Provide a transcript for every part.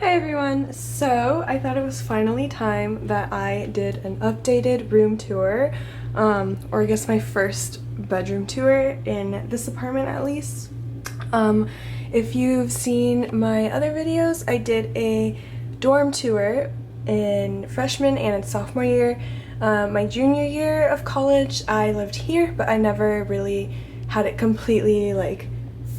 Hi everyone! So I thought it was finally time that I did an updated room tour, or I guess my first bedroom tour in this apartment at least. If you've seen my other videos, I did a dorm tour in freshman and in sophomore year. My junior year of college I lived here, but I never really had it completely like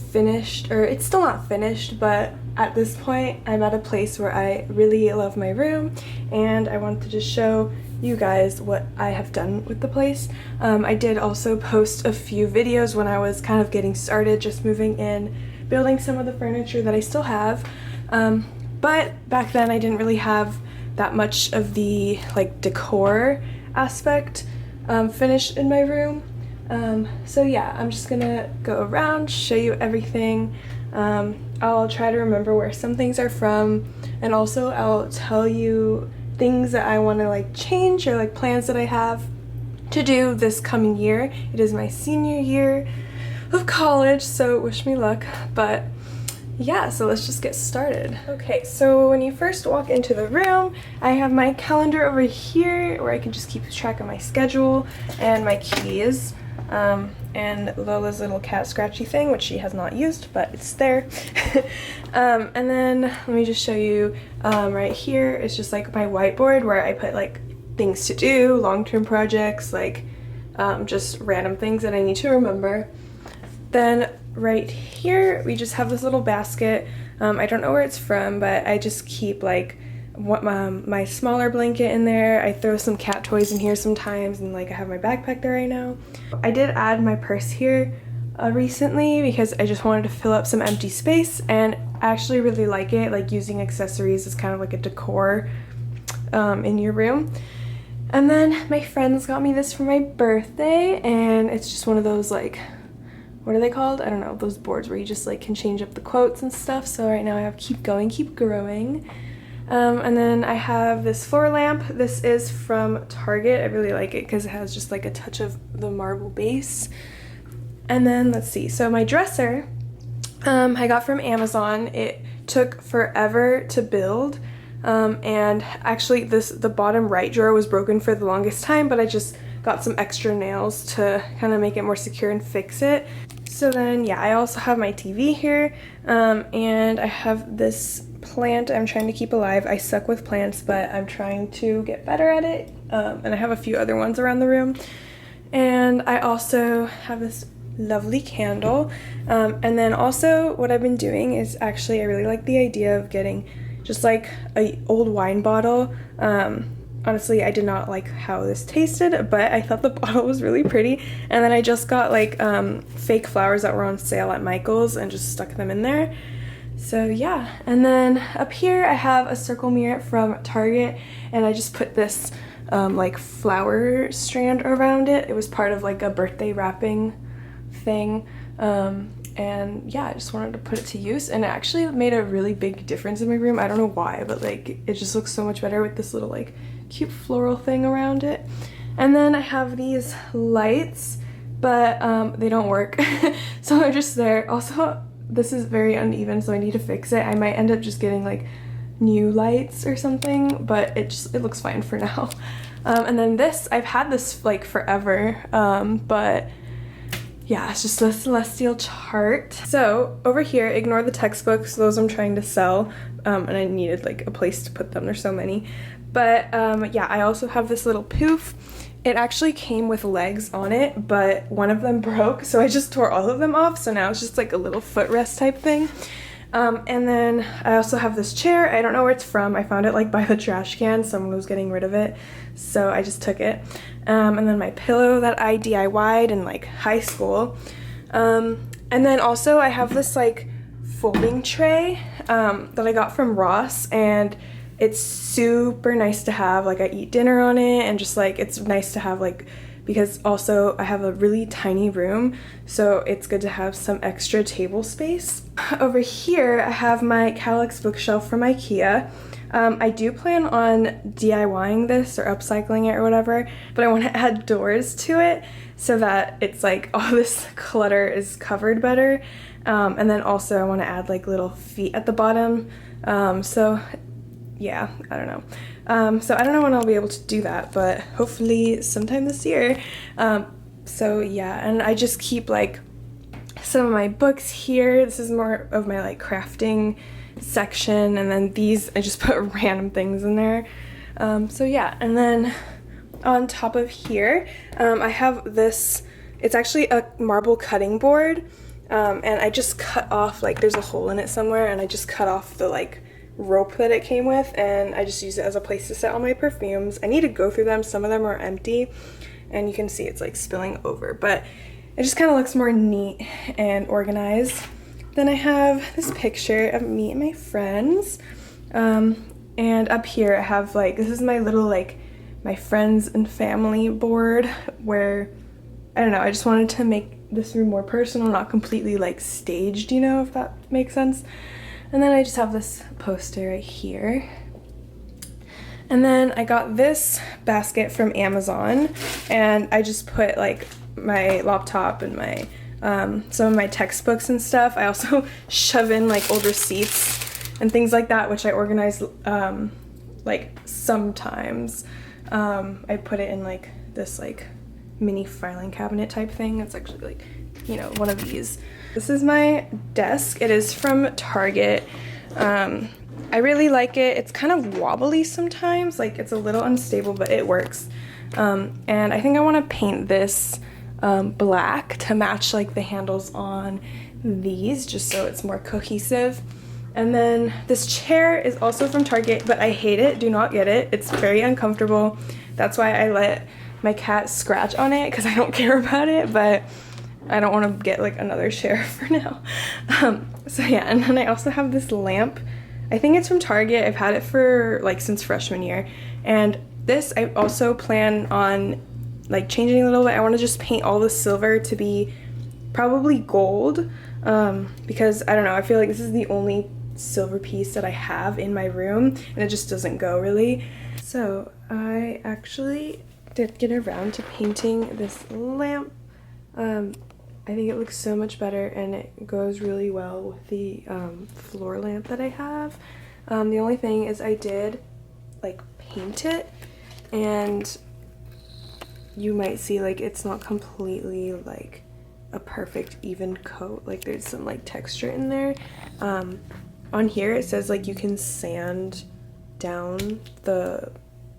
finished, or it's still not finished, but at this point I'm at a place where I really love my room and I wanted to just show you guys what I have done with the place. I did also post a few videos when I was kind of getting started, just moving in, building some of the furniture that I still have, but back then I didn't really have that much of the like decor aspect finished in my room. So yeah, I'm just gonna go around, show you everything. I'll try to remember where some things are from, and also I'll tell you things that I want to like change or like plans that I have to do this coming year. It is my senior year of college, so wish me luck. But yeah, so let's just get started. Okay, so when you first walk into the room, I have my calendar over here where I can just keep track of my schedule, and my keys. And Lola's little cat scratchy thing, which she has not used, but it's there. And then let me just show you, right here is just like my whiteboard where I put like things to do, long-term projects, like just random things that I need to remember. Then right here we just have this little basket. I don't know where it's from, but I just keep like my smaller blanket in there. I throw some cat toys in here sometimes, and like I have my backpack there right now. I did add my purse here recently because I just wanted to fill up some empty space, and I actually really like it, like using accessories as kind of like a decor in your room. And then my friends got me this for my birthday, and it's just one of those like, what are they called? I don't know, those boards where you just like can change up the quotes and stuff. So right now I have keep going, keep growing. And then I have this floor lamp. This is from Target. I really like it because it has just like a touch of the marble base. And then let's see, so my dresser I got from Amazon. It took forever to build, and actually the bottom right drawer was broken for the longest time, but I just got some extra nails to kind of make it more secure and fix it. So then yeah, I also have my TV here, and I have this plant I'm trying to keep alive. I suck with plants, but I'm trying to get better at it, and I have a few other ones around the room. And I also have this lovely candle, and then also what I've been doing is actually I really like the idea of getting just like a old wine bottle. Honestly, I did not like how this tasted, but I thought the bottle was really pretty, and then I just got like fake flowers that were on sale at Michael's and just stuck them in there. So yeah, and then up here I have a circle mirror from Target, and I just put this like flower strand around it. It was part of like a birthday wrapping thing, and yeah, I just wanted to put it to use, and it actually made a really big difference in my room. I don't know why, but like it just looks so much better with this little like cute floral thing around it. And then I have these lights, but they don't work, so they're just there. Also, this is very uneven, so I need to fix it. I might end up just getting like new lights or something, but it looks fine for now. And then this, I've had this like forever, but yeah, it's just a celestial chart. So over here, ignore the textbooks, those I'm trying to sell, and I needed like a place to put them. There's so many. But yeah, I also have this little poof. It actually came with legs on it, but one of them broke, so I just tore all of them off, so now it's just like a little footrest type thing. And then I also have this chair. I don't know where it's from. I found it like by the trash can. Someone was getting rid of it, so I just took it. And then my pillow that I DIY'd in like high school. And then also I have this like folding tray that I got from Ross, and it's super nice to have. Like I eat dinner on it, and just like it's nice to have like, because also I have a really tiny room, so it's good to have some extra table space. Over here I have my Calix Bookshelf from IKEA. I do plan on DIYing this or upcycling it or whatever, but I want to add doors to it so that it's like all this clutter is covered better. And then also I want to add like little feet at the bottom So yeah, I don't know. So I don't know when I'll be able to do that, but hopefully sometime this year. So yeah, and I just keep like some of my books here. This is more of my like crafting section, and then these I just put random things in there. So yeah, and then on top of here, I have this, it's actually a marble cutting board, and I just cut off, like there's a hole in it somewhere, and I just cut off the like rope that it came with, and I just use it as a place to set all my perfumes. I need to go through them. Some of them are empty, and you can see it's like spilling over, but it just kind of looks more neat and organized. Then I have this picture of me and my friends, and up here I have like, this is my little like my friends and family board, where I don't know, I just wanted to make this room more personal, not completely like staged, you know, if that makes sense. And then I just have this poster right here. And then I got this basket from Amazon, and I just put like my laptop and my some of my textbooks and stuff. I also shove in like old receipts and things like that, which I organize like sometimes. I put it in like this like mini filing cabinet type thing. It's actually like, you know, one of these. This is my desk. It is from Target. I really like it. It's kind of wobbly sometimes, like it's a little unstable, but it works. And I think I want to paint this black to match like the handles on these, just so it's more cohesive. And then this chair is also from Target, but I hate it. Do not get it. It's very uncomfortable. That's why I let my cat scratch on it, because I don't care about it, but I don't want to get like another chair for now. So yeah, and then I also have this lamp. I think it's from Target. I've had it for like since freshman year. And this I also plan on like changing a little bit. I want to just paint all the silver to be probably gold, because I don't know, I feel like this is the only silver piece that I have in my room, and it just doesn't go really. So I actually did get around to painting this lamp. I think it looks so much better, and it goes really well with the floor lamp that I have. The only thing is I did like paint it, and you might see like it's not completely like a perfect even coat. Like there's some like texture in there. On here it says like you can sand down the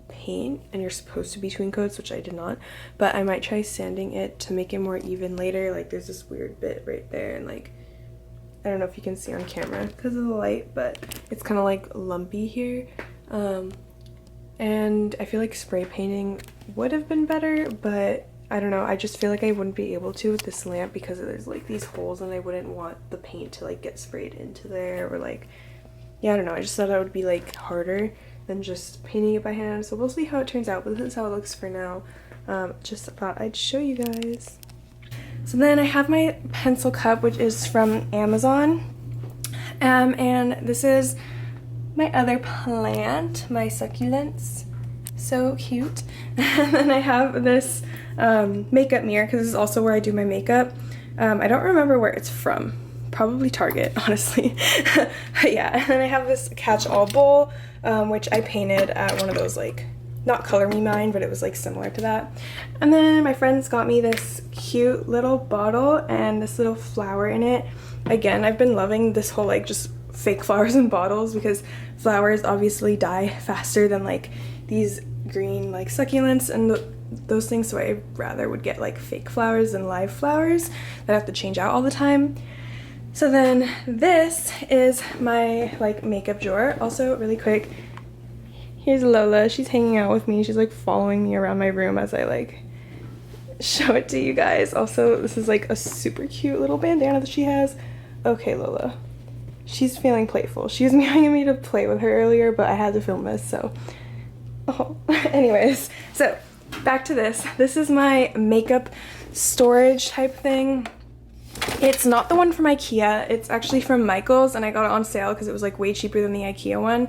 paint, and you're supposed to between coats, which I did not, but I might try sanding it to make it more even later. Like there's this weird bit right there, and like I don't know if you can see on camera because of the light, but it's kind of like lumpy here. And I feel like spray painting would have been better, but I don't know, I just feel like I wouldn't be able to with this lamp because there's like these holes, and I wouldn't want the paint to like get sprayed into there, or like, yeah, I don't know, I just thought it would be like harder than just painting it by hand. So we'll see how it turns out, but this is how it looks for now. Just thought I'd show you guys. So then I have my pencil cup, which is from Amazon, and this is my other plant, my succulents. So cute. And then I have this makeup mirror, because this is also where I do my makeup. I don't remember where it's from. Probably Target, honestly. But yeah, and then I have this catch-all bowl, which I painted at one of those, like, not Color Me Mine, but it was like similar to that. And then my friends got me this cute little bottle and this little flower in it. Again, I've been loving this whole like just fake flowers in bottles, because flowers obviously die faster than like these green like succulents and those things, so I rather would get like fake flowers than live flowers that I have to change out all the time. So then this is my like makeup drawer. Also really quick, here's Lola. She's hanging out with me. She's like following me around my room as I like show it to you guys. Also, this is like a super cute little bandana that she has. Okay, Lola. She's feeling playful. She was meowing at me to play with her earlier, but I had to film this, so. Oh. Anyways, so back to this. This is my makeup storage type thing. It's not the one from IKEA. It's actually from Michael's, and I got it on sale because it was like way cheaper than the IKEA one.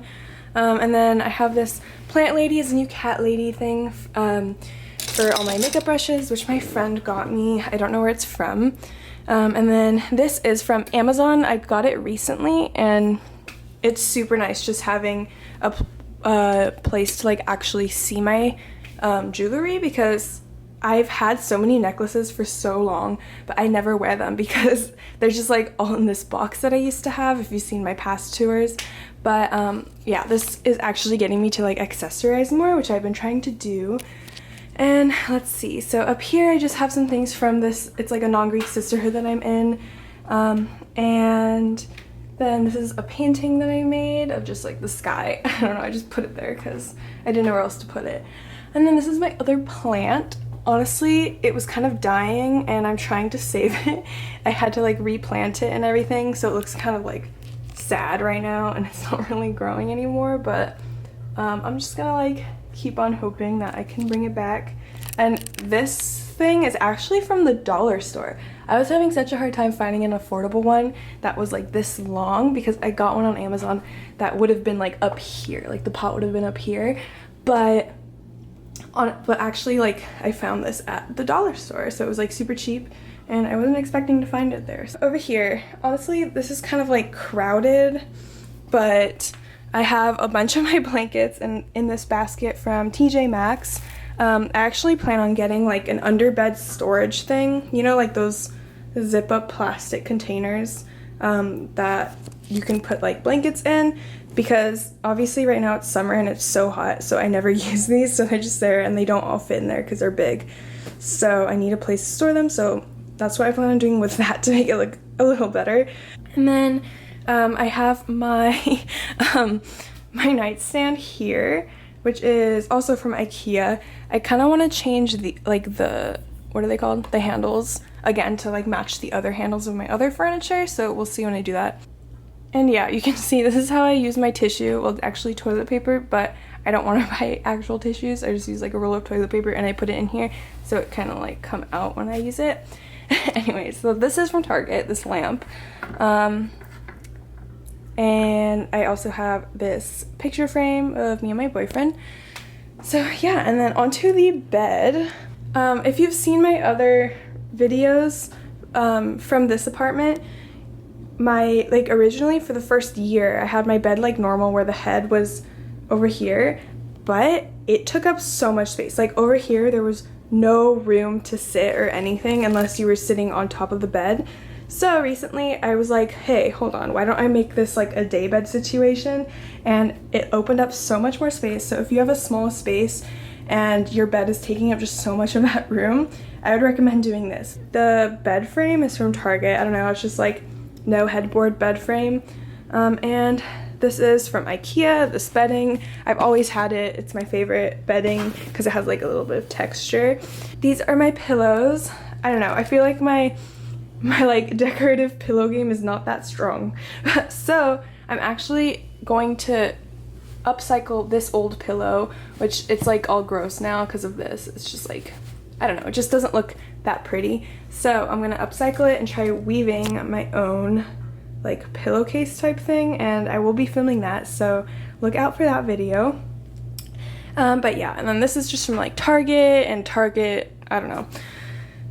And then I have this plant lady is a new cat lady thing for all my makeup brushes, which my friend got me. I don't know where it's from. And then this is from Amazon. I got it recently, and it's super nice just having a place to like actually see my jewelry, because I've had so many necklaces for so long, but I never wear them because they're just like all in this box that I used to have, if you've seen my past tours. But yeah, this is actually getting me to like accessorize more, which I've been trying to do. And let's see, so up here I just have some things from this, it's like a non-Greek sisterhood that I'm in. And then this is a painting that I made of just like the sky. I don't know, I just put it there because I didn't know where else to put it. And then this is my other plant. Honestly, it was kind of dying and I'm trying to save it. I had to like replant it and everything, so it looks kind of like sad right now and it's not really growing anymore, but I'm just gonna like keep on hoping that I can bring it back. And this thing is actually from the dollar store. I was having such a hard time finding an affordable one that was like this long, because I got one on Amazon that would have been like up here, like the pot would have been up here, but actually like I found this at the dollar store, so it was like super cheap and I wasn't expecting to find it there. So over here, honestly, this is kind of like crowded, but I have a bunch of my blankets in this basket from TJ Maxx. I actually plan on getting like an underbed storage thing, you know, like those zip up plastic containers that you can put like blankets in, because obviously right now it's summer and it's so hot, so I never use these, so they're just there and they don't all fit in there because they're big. So I need a place to store them, so that's what I plan on doing with that to make it look a little better. And then I have my my nightstand here, which is also from IKEA. I kind of want to change the what are they called? The handles again to like match the other handles of my other furniture, so we'll see when I do that. And yeah, you can see this is how I use my tissue. Well, it's actually toilet paper, but I don't want to buy actual tissues. I just use like a roll of toilet paper and I put it in here so it kind of like come out when I use it. Anyway, so this is from Target, this lamp. And I also have this picture frame of me and my boyfriend. So yeah, and then onto the bed. If you've seen my other videos from this apartment, like originally for the first year I had my bed like normal where the head was over here, but it took up so much space. Like over here there was no room to sit or anything unless you were sitting on top of the bed. So recently I was like, hey, hold on, why don't I make this like a day bed situation? And it opened up so much more space. So if you have a small space and your bed is taking up just so much of that room, I would recommend doing this. The bed frame is from Target. I don't know, it's just like no headboard bed frame. And this is from IKEA, this bedding. I've always had it. It's my favorite bedding because it has like a little bit of texture. These are my pillows. I don't know, I feel like my like decorative pillow game is not that strong. So I'm actually going to upcycle this old pillow, which it's like all gross now because of this. It's just like, I don't know, it just doesn't look that pretty. So I'm gonna upcycle it and try weaving my own like pillowcase type thing, and I will be filming that, so look out for that video. But yeah, and then this is just from like Target, I don't know.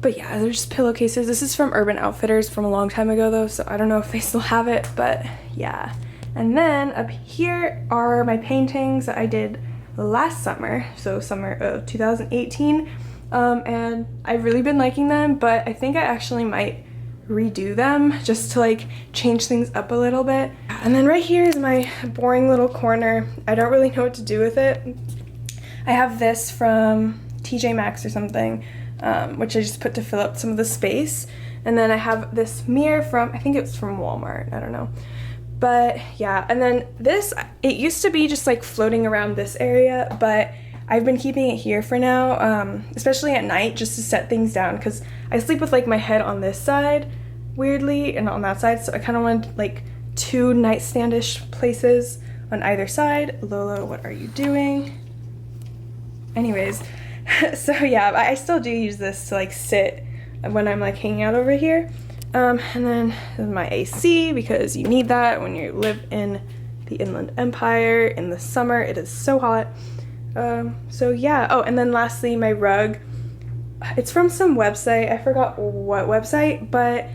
But yeah, they're just pillowcases. This is from Urban Outfitters from a long time ago though, so I don't know if they still have it, but yeah. And then up here are my paintings that I did last summer, so summer of 2018. And I've really been liking them, but I think I actually might redo them just to like change things up a little bit. And then right here is my boring little corner. I don't really know what to do with it. I have this from TJ Maxx or something, which I just put to fill up some of the space. And then I have this mirror from, I think it was from Walmart, I don't know. But yeah, and then this, it used to be just like floating around this area, but I've been keeping it here for now, especially at night, just to set things down, because I sleep with like my head on this side, weirdly, and on that side, so I kind of wanted like two nightstand-ish places on either side. Lolo, what are you doing? Anyways, so yeah, I still do use this to like sit when I'm like hanging out over here. And then my AC, because you need that when you live in the Inland Empire in the summer. It is so hot. So yeah. Oh, and then lastly, my rug. It's from some website. I forgot what website, but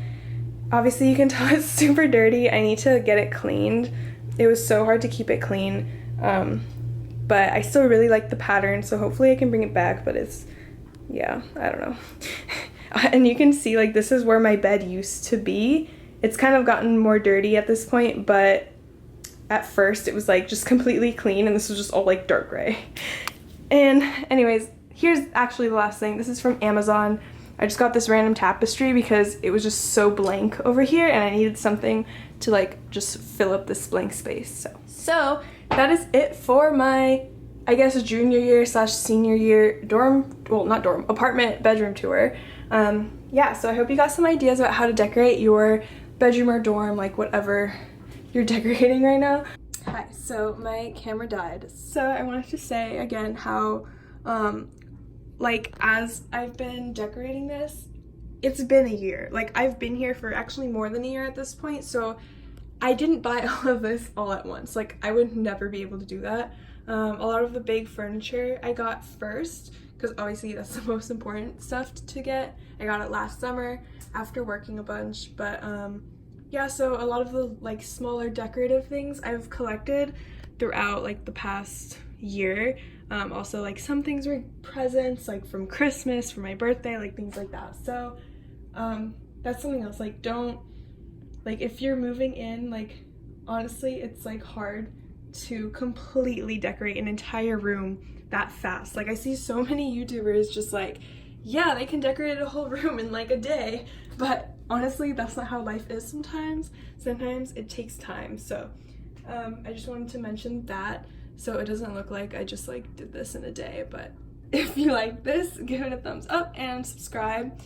obviously you can tell it's super dirty. I need to get it cleaned. it was so hard to keep it clean, but I still really like the pattern, so hopefully I can bring it back, but it's, yeah, I don't know. And you can see, like, this is where my bed used to be. It's kind of gotten more dirty at this point, but at first it was like just completely clean, and this was just all like dark gray. And anyways, here's actually the last thing. This is from Amazon. I just got this random tapestry because it was just so blank over here, and I needed something to like just fill up this blank space. So that is it for my, I guess, junior year / senior year apartment bedroom tour. Yeah, so I hope you got some ideas about how to decorate your bedroom or dorm, like whatever you're decorating right now. Hi, so my camera died. So I wanted to say again how, like, as I've been decorating this, it's been a year. Like, I've been here for actually more than a year at this point, so I didn't buy all of this all at once. Like, I would never be able to do that. A lot of the big furniture I got first, because obviously that's the most important stuff to get. I got it last summer after working a bunch, but yeah, so a lot of the like smaller decorative things I've collected throughout like the past year. Also, like, some things were presents, like from Christmas, for my birthday, like things like that. So that's something else. Like, don't, like, if you're moving in, like, honestly, it's like hard to completely decorate an entire room that fast. Like, I see so many YouTubers just like, yeah, they can decorate a whole room in like a day, but honestly, that's not how life is sometimes. Sometimes it takes time. So I just wanted to mention that so it doesn't look like I just like did this in a day. But if you like this, give it a thumbs up and subscribe.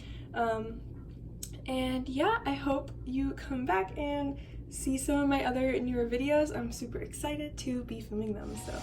And yeah, I hope you come back and see some of my other newer videos. I'm super excited to be filming them, so